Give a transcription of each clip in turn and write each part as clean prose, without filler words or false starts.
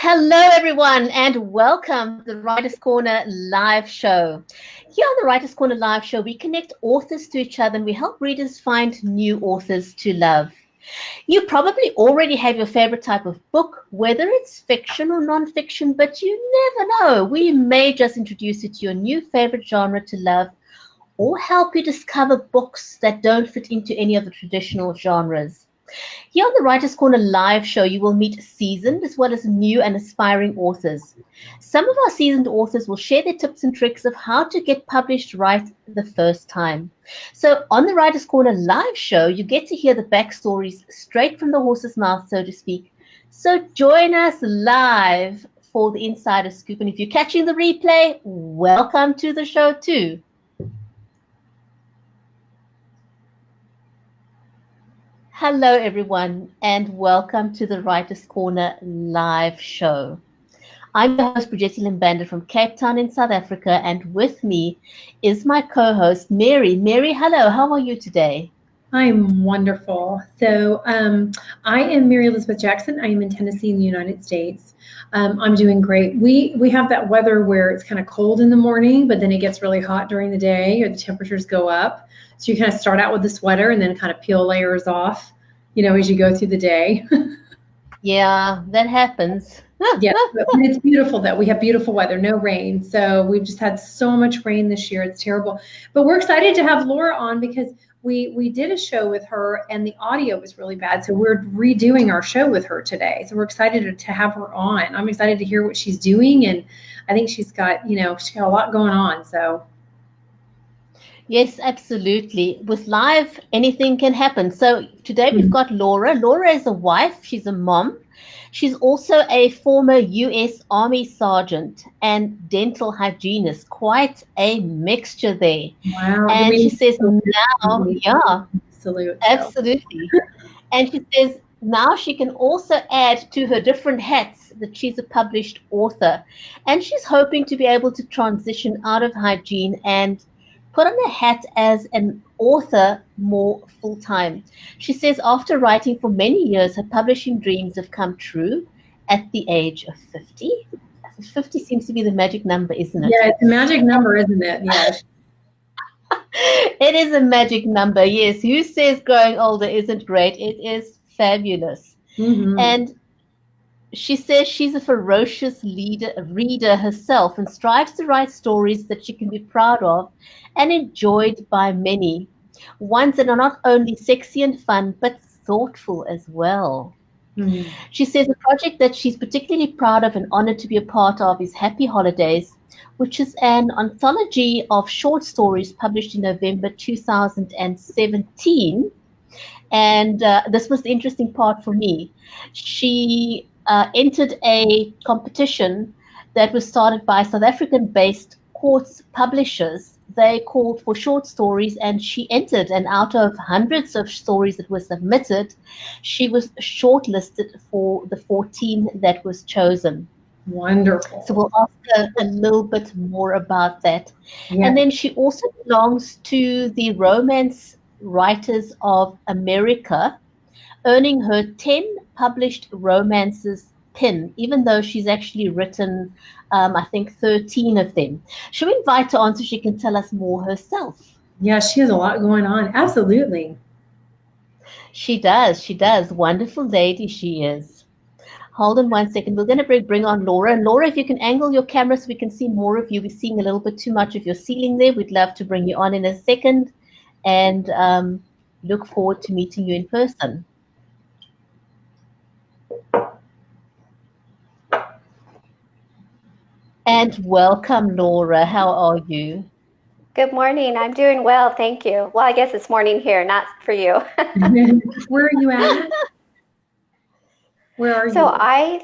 Hello, everyone, and welcome to the Writers' Corner live show. Here on the Writers' Corner live show, we connect authors to each other and we help readers find new authors to love. You probably already have your favorite type of book, whether it's fiction or non-fiction, but you never know. We may just introduce you to your new favorite genre to love or help you discover books that don't fit into any of the traditional genres. Here on the Writers' Corner live show, you will meet seasoned as well as new and aspiring authors. Some of our seasoned authors will share their tips and tricks of how to get published right the first time. So, on the Writers' Corner live show, you get to hear the backstories straight from the horse's mouth, so to speak. So, join us live for the insider scoop. And if you're catching the replay, welcome to the show too. Hello, everyone, and welcome to the Writers' Corner live show. I'm your host, Bridget Limbander from Cape Town in South Africa, and with me is my co-host, Mary. Mary, hello, how are you today? I'm wonderful. I am Mary Elizabeth Jackson. I am in Tennessee in the United States. I'm doing great. We have that weather where it's kind of cold in the morning, but then it gets really hot during the day, or the temperatures go up. So you kind of start out with the sweater and then kind of peel layers off, as you go through the day. Yeah, that happens. Yeah, but it's beautiful though. We have beautiful weather, no rain. So we've just had so much rain this year. It's terrible. But we're excited to have Laura on because we did a show with her and the audio was really bad. So we're redoing our show with her today. So we're excited to have her on. I'm excited to hear what she's doing. And I think she's got a lot going on. So Yes, absolutely. With live, anything can happen. So today we've got Laura. Laura is a wife. She's a mom. She's also a former U.S. Army sergeant and dental hygienist. Quite a mixture there. Wow. And she says now, yeah, salute. Absolutely. And she says now she can also add to her different hats that she's a published author. And she's hoping to be able to transition out of hygiene and put on a hat as an author more full time. She says after writing for many years, her publishing dreams have come true at the age of 50. 50 seems to be the magic number, isn't it? Yeah, it's a magic number, isn't it? Yes. It is a magic number, yes. Who says growing older isn't great? It is fabulous. Mm-hmm. And she says she's a ferocious reader herself and strives to write stories that she can be proud of and enjoyed by many. Ones that are not only sexy and fun, but thoughtful as well. Mm-hmm. She says the project that she's particularly proud of and honored to be a part of is Happy Holidays, which is an anthology of short stories published in November 2017. And this was the interesting part for me. She entered a competition that was started by South African-based Quartz publishers. They called for short stories, and she entered. And out of hundreds of stories that were submitted, she was shortlisted for the 14 that was chosen. Wonderful. So we'll ask her a little bit more about that. Yeah. And then she also belongs to the Romance Writers of America, earning her 10 published romances pin, even though she's actually written, I think, 13 of them. Should we invite her on so she can tell us more herself? Yeah, she has a lot going on. Absolutely. She does. She does. Wonderful lady she is. Hold on 1 second. We're going to bring on Laura. And Laura, if you can angle your camera so we can see more of you. We're seeing a little bit too much of your ceiling there. We'd love to bring you on in a second and look forward to meeting you in person. And welcome, Laura. How are you? Good morning. I'm doing well, thank you. Well, I guess it's morning here, not for you. Where are you at? Where are you? So I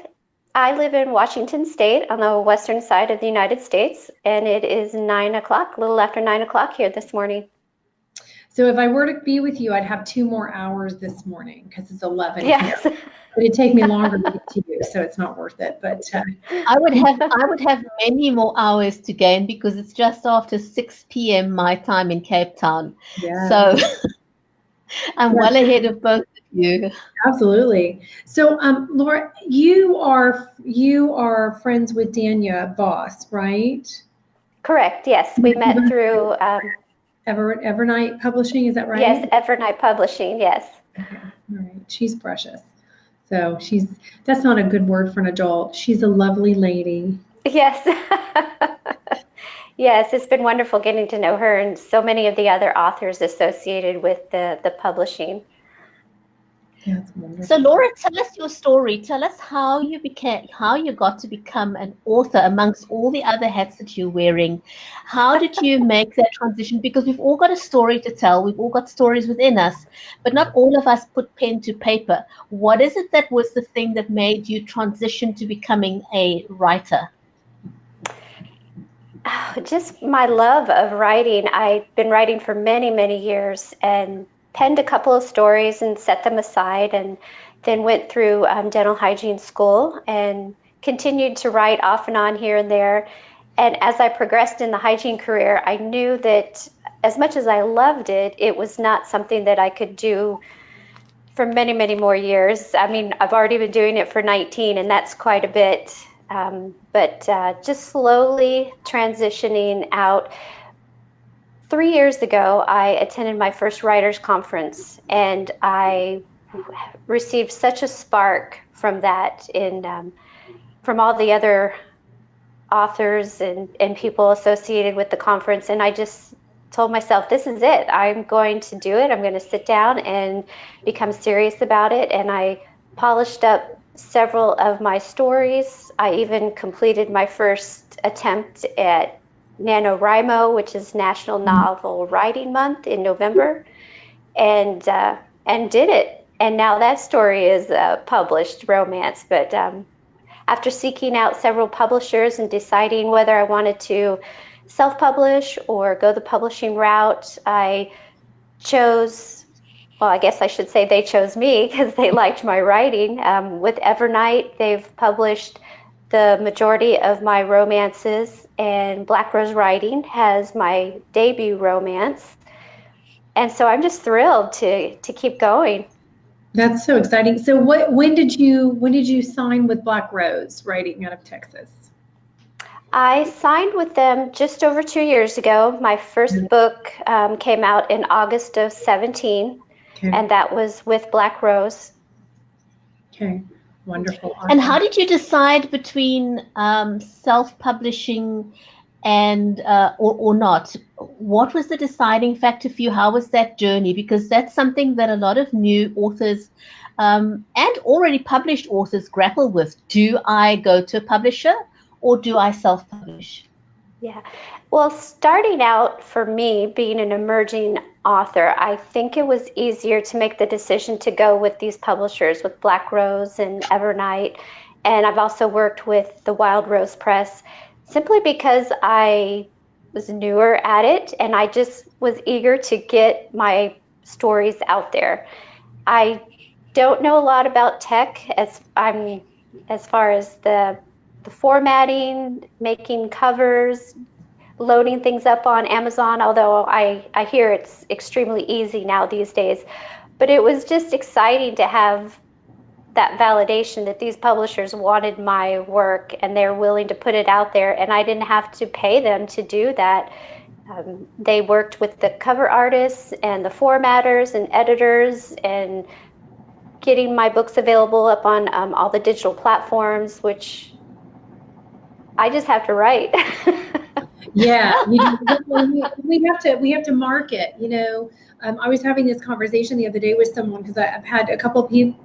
live in Washington State on the western side of the United States, and it is 9 o'clock, a little after 9 o'clock here this morning. So if I were to be with you, I'd have 2 more hours this morning because it's 11 yes. here. But it'd take me longer to get to you, so it's not worth it. But I would have many more hours to gain because it's just after 6 p.m. my time in Cape Town. Yeah. So I'm well ahead of both of you. Absolutely. So, Laura, you are friends with Dania Voss, right? Correct. Yes, we met through Evernight Publishing, is that right? yes, Evernight Publishing. Yes. Okay. All right. She's precious. So that's not a good word for an adult. She's a lovely lady. Yes. Yes, it's been wonderful getting to know her and so many of the other authors associated with the publishing. That's wonderful. So Laura, tell us your story. Tell us how you got to become an author amongst all the other hats that you're wearing. How did you make that transition? Because we've all got a story to tell. We've all got stories within us, but not all of us put pen to paper. What is it that was the thing that made you transition to becoming a writer? Just my love of writing. I've been writing for many, many years and penned a couple of stories and set them aside, and then went through dental hygiene school and continued to write off and on here and there. And as I progressed in the hygiene career, I knew that as much as I loved it, it was not something that I could do for many, many more years. I mean, I've already been doing it for 19, and that's quite a bit. But just slowly transitioning out. 3 years ago, I attended my first writers' conference, and I received such a spark from that, from all the other authors and people associated with the conference. And I just told myself, this is it. I'm going to do it. I'm going to sit down and become serious about it. And I polished up several of my stories. I even completed my first attempt at NaNoWriMo, which is National Novel Writing Month in November, and did it. And now that story is a published romance. But after seeking out several publishers and deciding whether I wanted to self-publish or go the publishing route, I chose, well, I guess I should say they chose me because they liked my writing. With Evernight, they've published the majority of my romances, and Black Rose Writing has my debut romance. And so I'm just thrilled to keep going. That's so exciting. So when did you sign with Black Rose Writing out of Texas? I signed with them just over 2 years ago. My first book came out in August of 17, Okay. and that was with Black Rose. Okay, wonderful. Awesome. And how did you decide between self-publishing and or not? What was the deciding factor for you? How was that journey? Because that's something that a lot of new authors and already published authors grapple with. Do I go to a publisher or do I self-publish? Yeah. Well, starting out for me, being an emerging author, I think it was easier to make the decision to go with these publishers, with Black Rose and Evernight. And I've also worked with the Wild Rose Press, simply because I was newer at it and I just was eager to get my stories out there. I don't know a lot about tech as far as the formatting, making covers, loading things up on Amazon, although I hear it's extremely easy now these days. But it was just exciting to have that validation that these publishers wanted my work and they're willing to put it out there, and I didn't have to pay them to do that. They worked with the cover artists and the formatters and editors and getting my books available up on all the digital platforms, which I just have to write. Yeah, we have to market. You know, I was having this conversation the other day with someone because I've had a couple of people.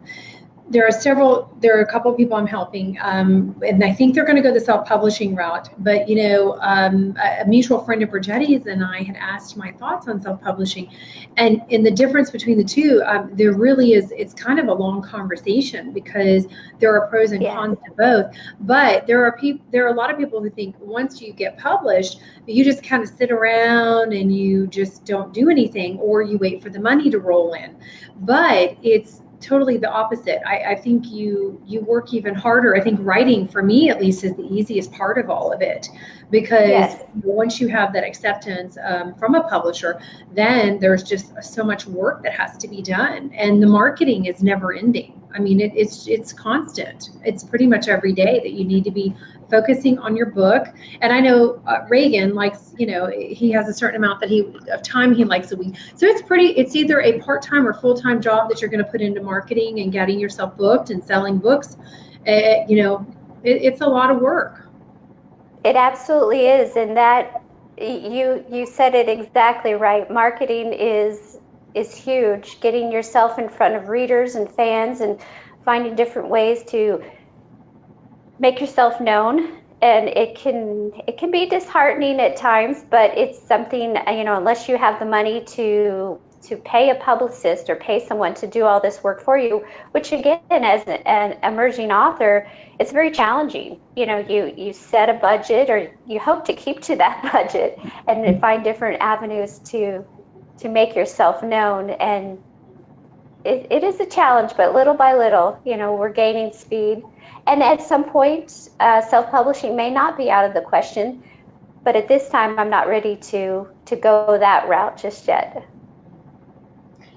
There are a couple of people I'm helping, and I think they're going to go the self-publishing route. But, you know, a mutual friend of Bridgetti's and I had asked my thoughts on self-publishing, and in the difference between the two, there really is, it's kind of a long conversation because there are pros and cons to both. But there are a lot of people who think once you get published, you just kind of sit around and you just don't do anything, or you wait for the money to roll in. But it's totally the opposite. I think you work even harder. I think writing, for me at least, is the easiest part of all of it, because Yes. once you have that acceptance from a publisher, then there's just so much work that has to be done, and the marketing is never ending. I mean, it's constant. It's pretty much every day that you need to be focusing on your book. And I know Reagan likes, he has a certain amount of time he likes a week. So it's either a part-time or full-time job that you're going to put into marketing and getting yourself booked and selling books. It's a lot of work. It absolutely is. And that you said it exactly right. Marketing is huge. Getting yourself in front of readers and fans and finding different ways to make yourself known. And it can be disheartening at times, but it's something, unless you have the money to pay a publicist or pay someone to do all this work for you, which again, as an emerging author, it's very challenging. You set a budget, or you hope to keep to that budget, and then find different avenues to make yourself known. And it is a challenge, but little by little, we're gaining speed. And at some point, self-publishing may not be out of the question, but at this time, I'm not ready to go that route just yet.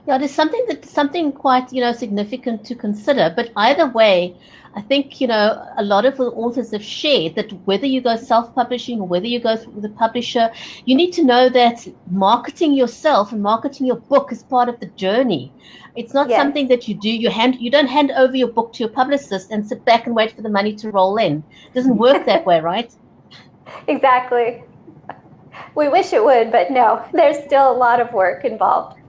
Yeah, there's something quite, significant to consider. But either way, I think, a lot of the authors have shared that whether you go self-publishing or whether you go with a publisher, you need to know that marketing yourself and marketing your book is part of the journey. It's not something that you do. You don't hand over your book to your publicist and sit back and wait for the money to roll in. It doesn't work that way, right? Exactly. We wish it would, but no, there's still a lot of work involved.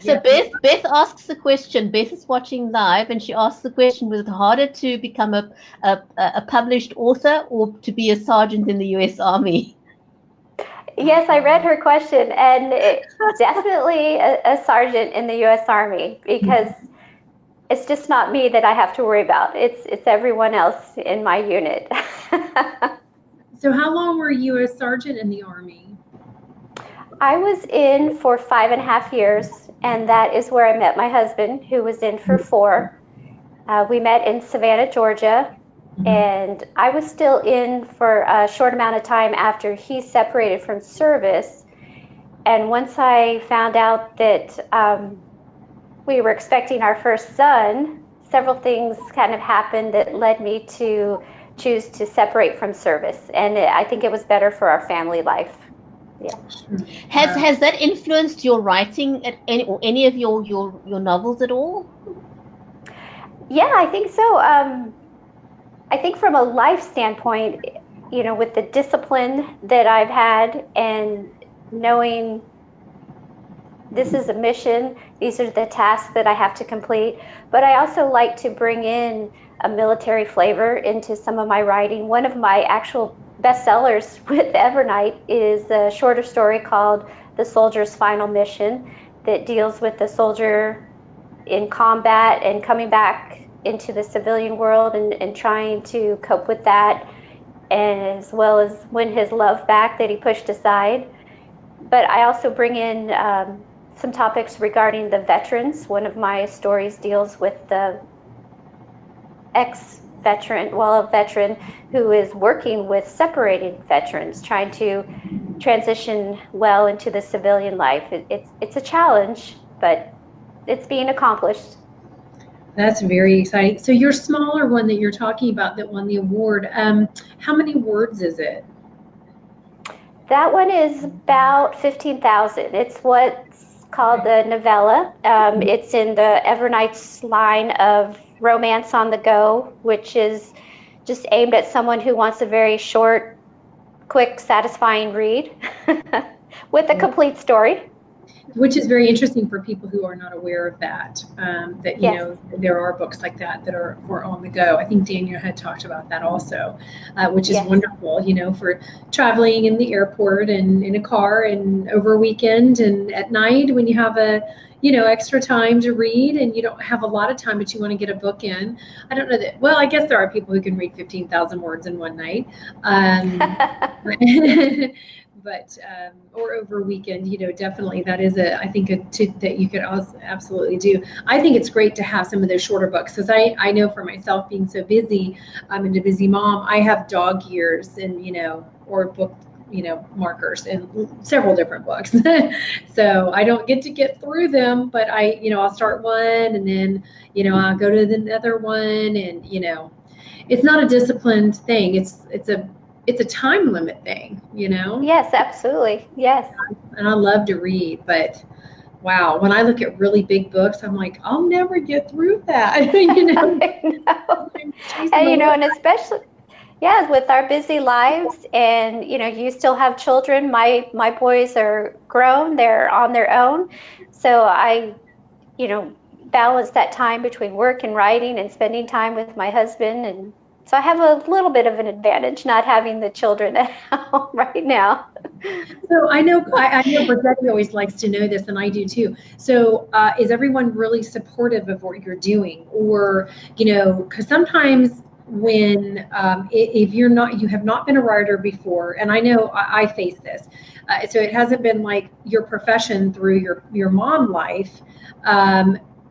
So Beth asks the question. Beth is watching live, and she asks the question: was it harder to become a published author or to be a sergeant in the U.S. Army? Yes, I read her question, and definitely a sergeant in the U.S. Army, because it's just not me that I have to worry about. It's everyone else in my unit. So how long were you a sergeant in the Army? I was in for 5.5 years, and that is where I met my husband, who was in for 4. We met in Savannah, Georgia, and I was still in for a short amount of time after he separated from service. And once I found out that we were expecting our first son, several things kind of happened that led me to choose to separate from service. And I think it was better for our family life. Yeah. Has that influenced your writing at any of your novels at all? Yeah, I think so. I think from a life standpoint, with the discipline that I've had and knowing this is a mission, these are the tasks that I have to complete. But I also like to bring in a military flavor into some of my writing. One of my actual bestsellers with Evernight is a shorter story called The Soldier's Final Mission that deals with the soldier in combat and coming back into the civilian world and trying to cope with that, as well as win his love back that he pushed aside. But I also bring in some topics regarding the veterans. One of my stories deals with the ex-veteran, a veteran who is working with separated veterans, trying to transition well into the civilian life. It's a challenge, but it's being accomplished. That's very exciting. So your smaller one that you're talking about that won the award, how many words is it? That one is about 15,000. It's what's called the novella. It's in the Evernight's line of romance on the go, which is just aimed at someone who wants a very short, quick, satisfying read with a complete story. Which is very interesting for people who are not aware of that, there are books like that that are on the go. I think Daniel had talked about that also, which is wonderful, for traveling in the airport and in a car and over a weekend and at night when you have extra time to read and you don't have a lot of time, but you want to get a book in. I don't know that, well, I guess there are people who can read 15,000 words in one night. or over a weekend, definitely that is I think that you could also absolutely do. I think it's great to have some of those shorter books because I know for myself being so busy, I'm a busy mom. I have dog years and, or book, markers and several different books. So I don't get through them, but I'll start one and then, I'll go to the other one and, it's not a disciplined thing. It's a time limit thing, Yes, absolutely. Yes. And I love to read, but wow, when I look at really big books, I'm like, I'll never get through that. I know. And especially, yeah, with our busy lives and, you still have children. My boys are grown, they're on their own. So I, balance that time between work and writing and spending time with my husband. And so I have a little bit of an advantage not having the children at home right now. So I know Bergetti always likes to know this, and I do too. So is everyone really supportive of what you're doing? Or, because sometimes when if you have not been a writer before, and I know I face this, so it hasn't been like your profession through your mom life.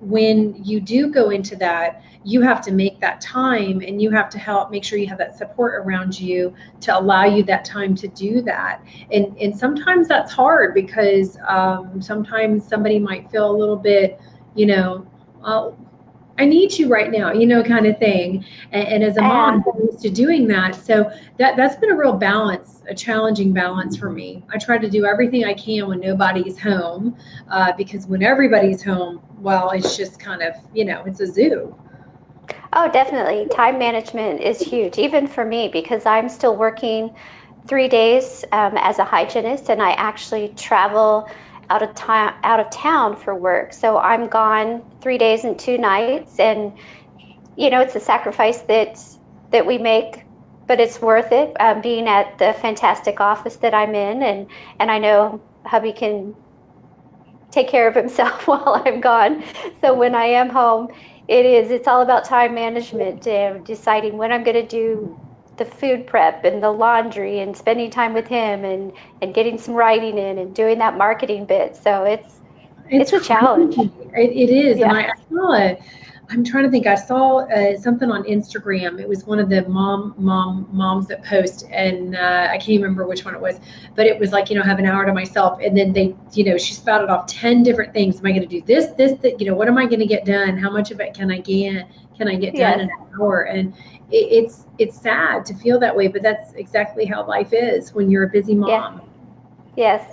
When you do go into that, you have to make that time and you have to make sure you have that support around you to allow you that time to do that. And sometimes that's hard because sometimes somebody might feel a little bit, I need you right now, kind of thing. And as a mom, I'm used to doing that. So that's been a real balance, a challenging balance for me. I try to do everything I can when nobody's home, because when everybody's home, well, it's just kind of, it's a zoo. Oh, definitely. Time management is huge, even for me, because I'm still working 3 days as a hygienist, and I actually travel out of town for work. So I'm gone 3 days and 2 nights, and it's a sacrifice that we make, but it's worth it. Being at the fantastic office that I'm in, and I know hubby can take care of himself while I'm gone. So when I am home, it's all about time management, deciding when I'm going to do the food prep and the laundry and spending time with him and getting some writing in and doing that marketing bit. So it's a challenge. It is. Yeah. And I saw I'm trying to think. I saw something on Instagram. It was one of the moms that post, and I can't even remember which one it was. But it was like, have an hour to myself, and then they, she spouted off 10 different things. Am I going to do this, that? What am I going to get done? How much of it can I get done in an hour? And it's sad to feel that way, but that's exactly how life is when you're a busy mom. Yeah. Yes.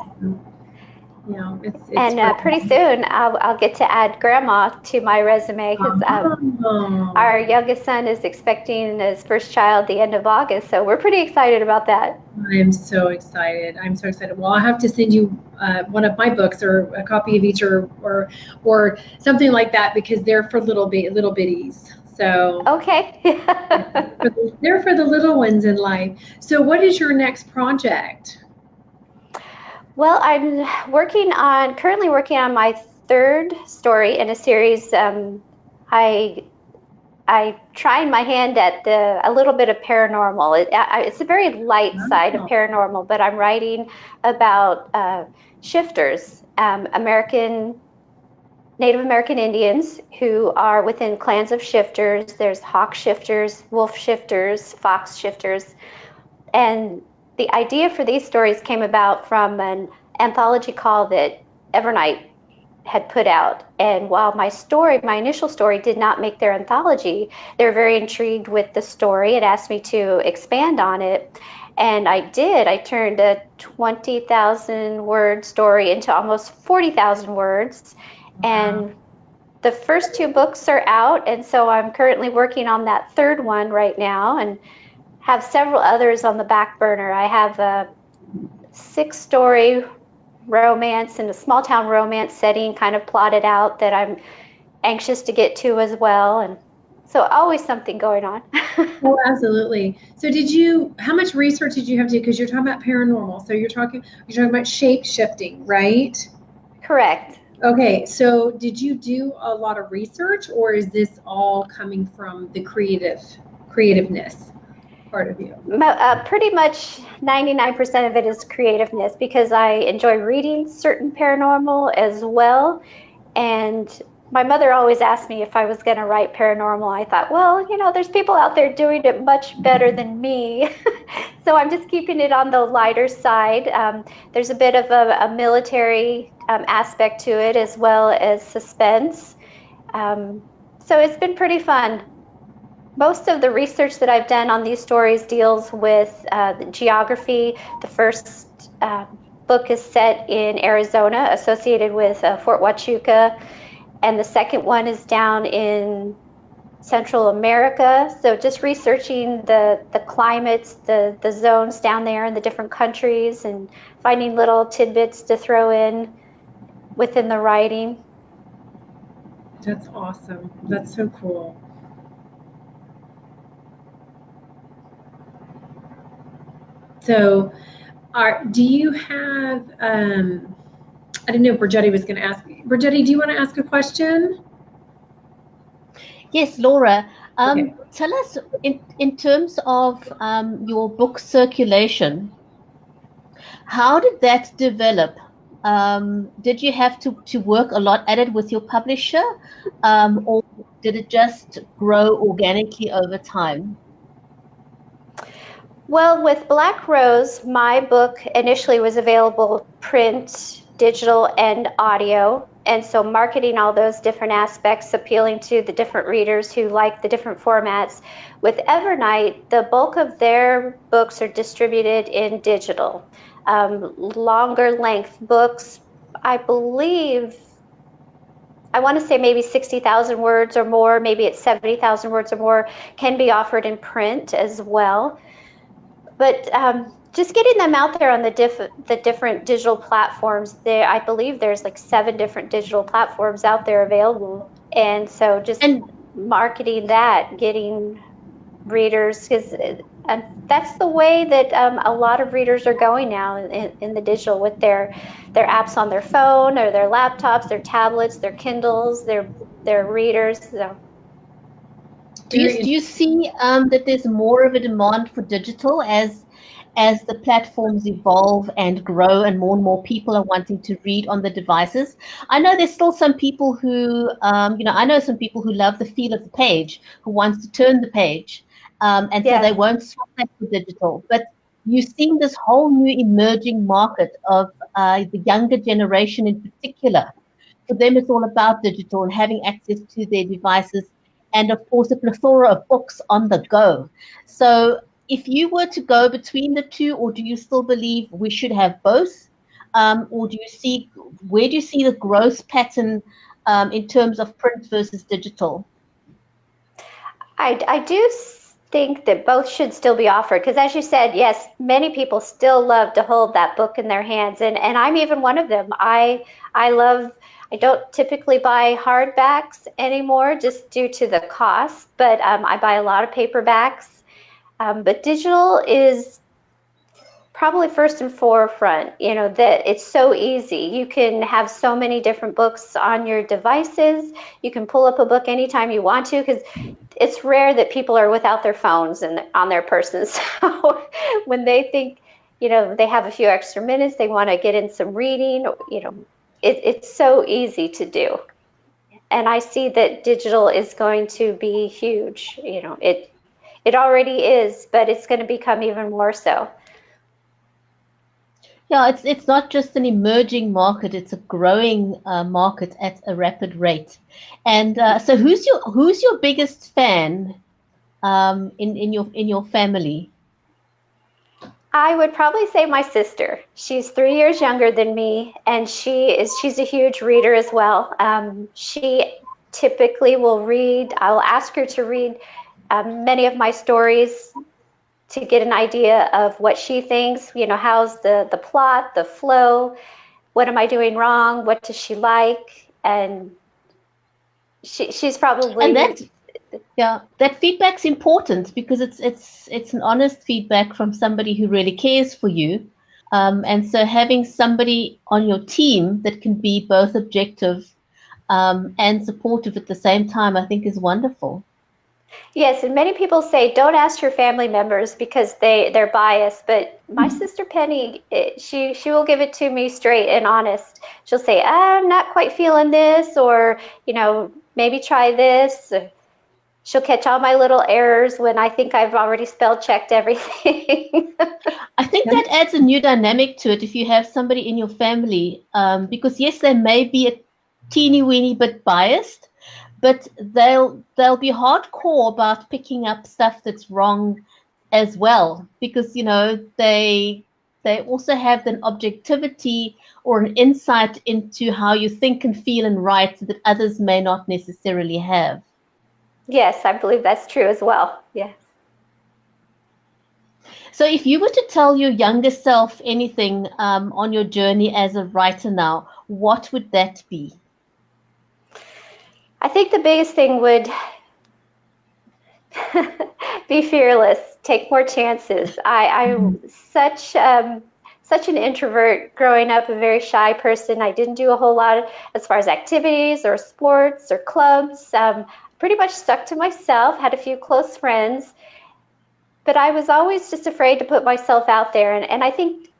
It's and pretty soon I'll get to add grandma to my resume because our youngest son is expecting his first child the end of August, so we're pretty excited about that. I am so excited. Well, I'll have to send you one of my books or a copy of each or something like that because they're for little bitties. So okay. They're for the little ones in life. So what is your next project? Well, I'm currently working on my third story in a series. I tried my hand at a little bit of paranormal. It's a very light side of paranormal, but I'm writing about shifters, Native American Indians who are within clans of shifters. There's hawk shifters, wolf shifters, fox shifters, and the idea for these stories came about from an anthology call that Evernight had put out. And while my initial story did not make their anthology, they were very intrigued with the story and asked me to expand on it. And I did. I turned a 20,000 word story into almost 40,000 words. Wow. And the first 2 books are out. And so I'm currently working on that third one right now and have several others on the back burner. I have a 6-story romance in a small town romance setting kind of plotted out that I'm anxious to get to as well. And so always something going on. Oh, absolutely. So how much research did you have to do? Because you're talking about paranormal. So you're talking about shape shifting, right? Correct. Okay. So did you do a lot of research or is this all coming from the creativeness? part of you? Pretty much 99% of it is creativeness, because I enjoy reading certain paranormal as well. And my mother always asked me if I was going to write paranormal. I thought, well, there's people out there doing it much better than me. So I'm just keeping it on the lighter side. There's a bit of a military aspect to it, as well as suspense. So it's been pretty fun. Most of the research that I've done on these stories deals with the geography. The first book is set in Arizona, associated with Fort Huachuca, and the second one is down in Central America. So just researching the climates, the zones down there in the different countries, and finding little tidbits to throw in within the writing. That's awesome. That's so cool. So, do you have, I didn't know Brigetti was going to ask. Brigetti, do you want to ask a question? Yes, Laura. Okay. Tell us, in terms of your book circulation, how did that develop? Did you have to work a lot at it with your publisher, or did it just grow organically over time? Well, with Black Rose, my book initially was available print, digital, and audio. And so marketing all those different aspects, appealing to the different readers who like the different formats. With Evernight, the bulk of their books are distributed in digital. Longer length books, I believe, I want to say maybe 60,000 words or more, maybe it's 70,000 words or more, can be offered in print as well. But just getting them out there on the different digital platforms, I believe there's like 7 different digital platforms out there available. And so just marketing that, getting readers, because that's the way that a lot of readers are going now in the digital, with their apps on their phone or their laptops, their tablets, their Kindles, their readers. So. Do you see that there's more of a demand for digital as the platforms evolve and grow, and more people are wanting to read on the devices? I know there's still some people who, I know some people who love the feel of the page, who wants to turn the page, and so they won't swap that for digital. But you're seeing this whole new emerging market of the younger generation in particular. For them, it's all about digital and having access to their devices, and of course a plethora of books on the go. So if you were to go between the two, or do you still believe we should have both? Or where do you see the growth pattern in terms of print versus digital? I do think that both should still be offered, because as you said, yes, many people still love to hold that book in their hands, and I'm even one of them. I don't typically buy hardbacks anymore, just due to the cost, but I buy a lot of paperbacks. But digital is probably first and forefront, that it's so easy. You can have so many different books on your devices. You can pull up a book anytime you want to, because it's rare that people are without their phones and on their persons. So when they think, they have a few extra minutes, they want to get in some reading, it's so easy to do. And I see that digital is going to be huge. It already is, but it's going to become even more so. Yeah, it's not just an emerging market; it's a growing market at a rapid rate. And so, who's your biggest fan in your family? I would probably say my sister. She's 3 years younger than me, and she's a huge reader as well. She typically will read. I'll ask her to read many of my stories to get an idea of what she thinks. How's the plot, the flow? What am I doing wrong? What does she like? And she's probably. And that feedback's important, because it's an honest feedback from somebody who really cares for you, and so having somebody on your team that can be both objective and supportive at the same time, I think, is wonderful. Yes, and many people say don't ask your family members because they're biased. But my sister Penny, she will give it to me straight and honest. She'll say, I'm not quite feeling this, or maybe try this. She'll catch all my little errors when I think I've already spell checked everything. I think that adds a new dynamic to it if you have somebody in your family, because yes, they may be a teeny weeny bit biased, but they'll be hardcore about picking up stuff that's wrong as well, because they also have an objectivity or an insight into how you think and feel and write that others may not necessarily have. Yes, I believe that's true as well. Yes. So if you were to tell your younger self anything on your journey as a writer now, what would that be? I think the biggest thing would be fearless, take more chances. I'm such an introvert growing up, a very shy person. I didn't do a whole lot as far as activities or sports or clubs. Pretty much stuck to myself, had a few close friends, but I was always just afraid to put myself out there. And I think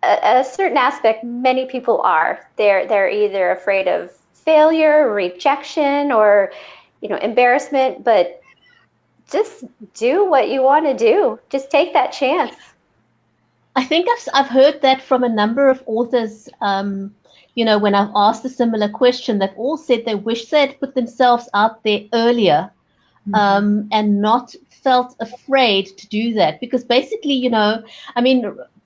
a certain aspect, many people are. They're either afraid of failure, rejection, or embarrassment, but just do what you want to do. Just take that chance. I think I've heard that from a number of authors, when I've asked a similar question, that all said they wish they had put themselves out there earlier, and not felt afraid to do that. Because basically,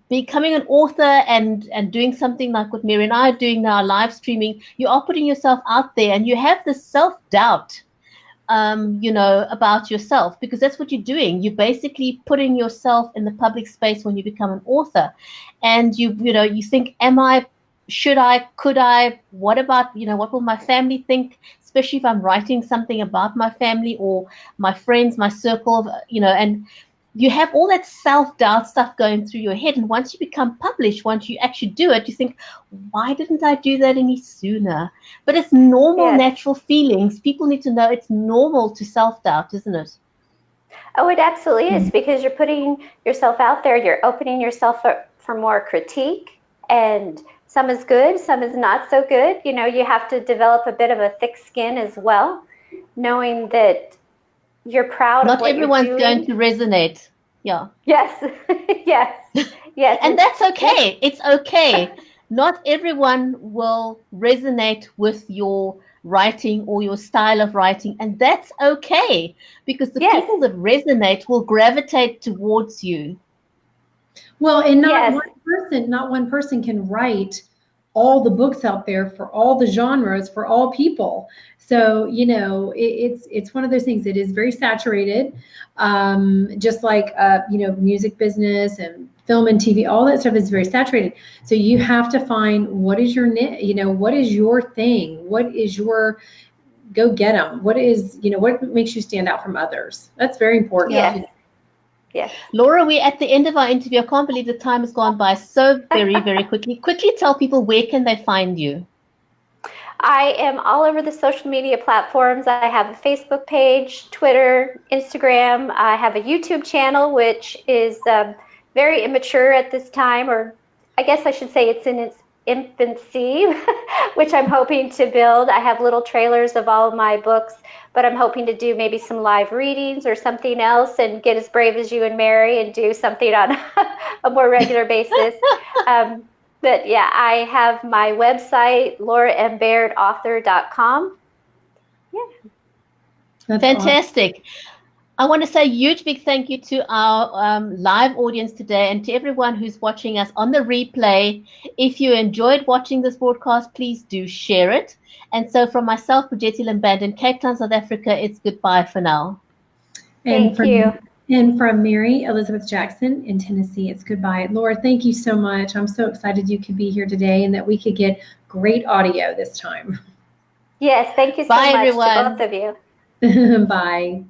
becoming an author and doing something like what Mary and I are doing now, live streaming, you are putting yourself out there and you have this self-doubt, about yourself, because that's what you're doing. You're basically putting yourself in the public space when you become an author. And you think, am I, should I, could I, what about, what will my family think, especially if I'm writing something about my family or my friends, my circle of, and you have all that self-doubt stuff going through your head. And once you become published, once you actually do it, you think, why didn't I do that any sooner? But it's normal, Yes. natural feelings. People need to know it's normal to self-doubt, isn't it? Oh, it absolutely is, because you're putting yourself out there. You're opening yourself up for more critique, and some is good, some is not so good. You have to develop a bit of a thick skin as well, knowing that you're proud of what you're doing. Not everyone's going to resonate. Yeah. Yes. Yes. And that's okay. It's okay. Not everyone will resonate with your writing or your style of writing, and that's okay, because the people that resonate will gravitate towards you. Well, and not one person can write all the books out there for all the genres, for all people. So, it's one of those things. It is very saturated, just like, music business and film and TV, all that stuff is very saturated. So you have to find what is your what is your thing? What is your, go get them? What is, what makes you stand out from others? That's very important. Yeah. Yes. Laura, we're at the end of our interview. I can't believe the time has gone by so very, very quickly. Quickly tell people, where can they find you? I am all over the social media platforms. I have a Facebook page, Twitter, Instagram. I have a YouTube channel, which is very immature at this time, or I guess I should say it's in its infancy, which I'm hoping to build. I have little trailers of all of my books, but I'm hoping to do maybe some live readings or something else and get as brave as you and Mary and do something on a more regular basis. But yeah, I have my website, lauramBairdauthor.com. Yeah. That's fantastic. Awesome. I want to say a huge big thank you to our live audience today, and to everyone who's watching us on the replay. If you enjoyed watching this broadcast, please do share it. And so from myself, Bridgetti Limband in Cape Town, South Africa, it's goodbye for now. Thank you. And from Mary Elizabeth Jackson in Tennessee, it's goodbye. Laura, thank you so much. I'm so excited you could be here today and that we could get great audio this time. Yes, thank you so much, everyone. To both of you. Bye.